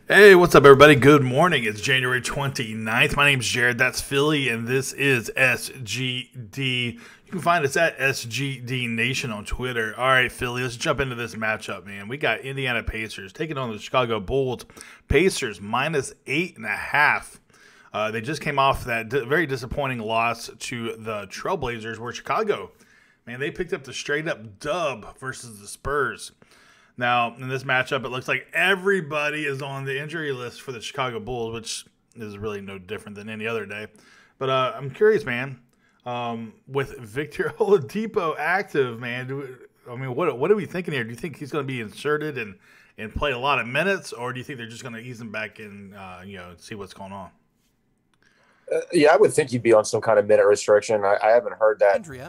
Hey, what's up, everybody? Good morning. It's January 29th. My name's Jared. That's Philly, and this is SGD. You can find us at SGD Nation on Twitter. All right, Philly, let's jump into this matchup, man. We got Indiana Pacers taking on the Chicago Bulls. Pacers minus 8.5. They just came off that very disappointing loss to the Trailblazers, where Chicago, man, they picked up the straight-up dub versus the Spurs. Now, in this matchup, it looks like everybody is on the injury list for the Chicago Bulls, which is really no different than any other day. But I'm curious, man, with Victor Oladipo active, man, what are we thinking here? Do you think he's going to be inserted and play a lot of minutes, or do you think they're just going to ease him back in, see what's going on? Yeah, I would think he'd be on some kind of minute restriction. I haven't heard that, Andrea,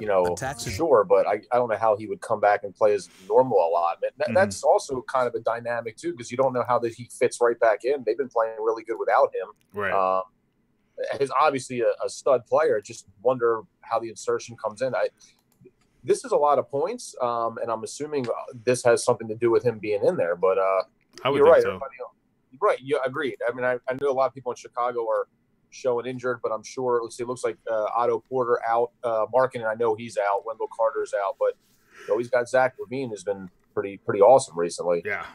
sure, but I don't know how he would come back and play his normal allotment. That's also kind of a dynamic, too, because you don't know how that he fits right back in. They've been playing really good without him. Right. He's obviously a stud player. Just wonder how the insertion comes in. This is a lot of points, and I'm assuming this has something to do with him being in there. But you're right. So. Right, you agreed. I mean, I know a lot of people in Chicago are showing injured, but I'm sure it looks like Otto Porter out, Markin, I know he's out, Wendell Carter's out, but he's got Zach LaVine has been pretty awesome recently. Yeah,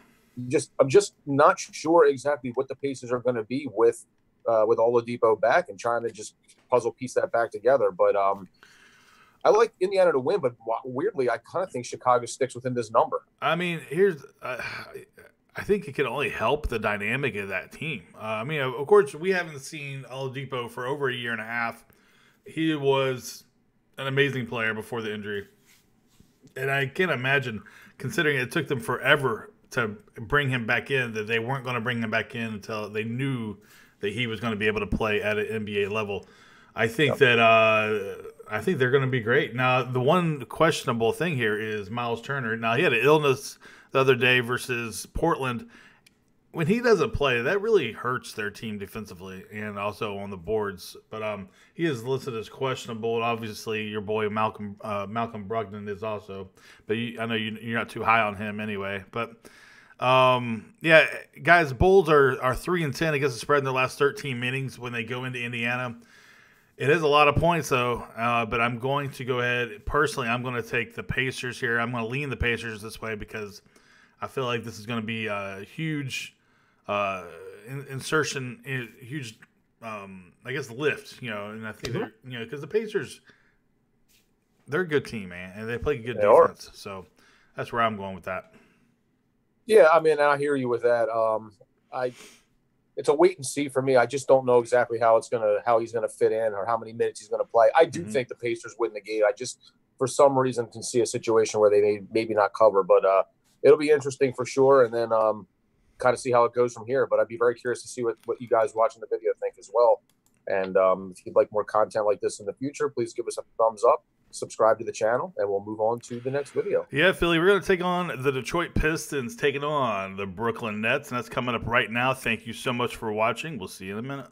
I'm just not sure exactly what the Pacers are going to be with Oladipo back and trying to just puzzle piece that back together. But I like Indiana to win, but weirdly, I kind of think Chicago sticks within this number. I mean, I think it can only help the dynamic of that team. Of course, we haven't seen Oladipo for over a year and a half. He was an amazing player before the injury. And I can't imagine, considering it took them forever to bring him back in, that they weren't going to bring him back in until they knew that he was going to be able to play at an NBA level. I think that I think they're going to be great. Now, the one questionable thing here is Miles Turner. Now, he had an illness the other day versus Portland. When he doesn't play, that really hurts their team defensively and also on the boards. But he is listed as questionable, and obviously your boy Malcolm Brogdon is also. But I know you're not too high on him anyway. But yeah, guys, Bulls are 3-10 against the spread in their last 13 meetings when they go into Indiana. It is a lot of points, though, but I'm going to go ahead. Personally, I'm going to take the Pacers here. I'm going to lean the Pacers this way because I feel like this is going to be a huge insertion, huge, lift, and I think they're, because the Pacers, they're a good team, man, and they play good defense. So that's where I'm going with that. Yeah, I mean, I hear you with that. It's a wait and see for me. I just don't know exactly how he's gonna fit in or how many minutes he's gonna play. I do think the Pacers win the game. I just, for some reason, can see a situation where they may maybe not cover, but it'll be interesting for sure. And then kind of see how it goes from here. But I'd be very curious to see what you guys watching the video think as well. And if you'd like more content like this in the future, please give us a thumbs up, subscribe to the channel, and we'll move on to the next video. Yeah, Philly, we're going to take on the Detroit Pistons taking on the Brooklyn Nets, and that's coming up right now. Thank you so much for watching. We'll see you in a minute.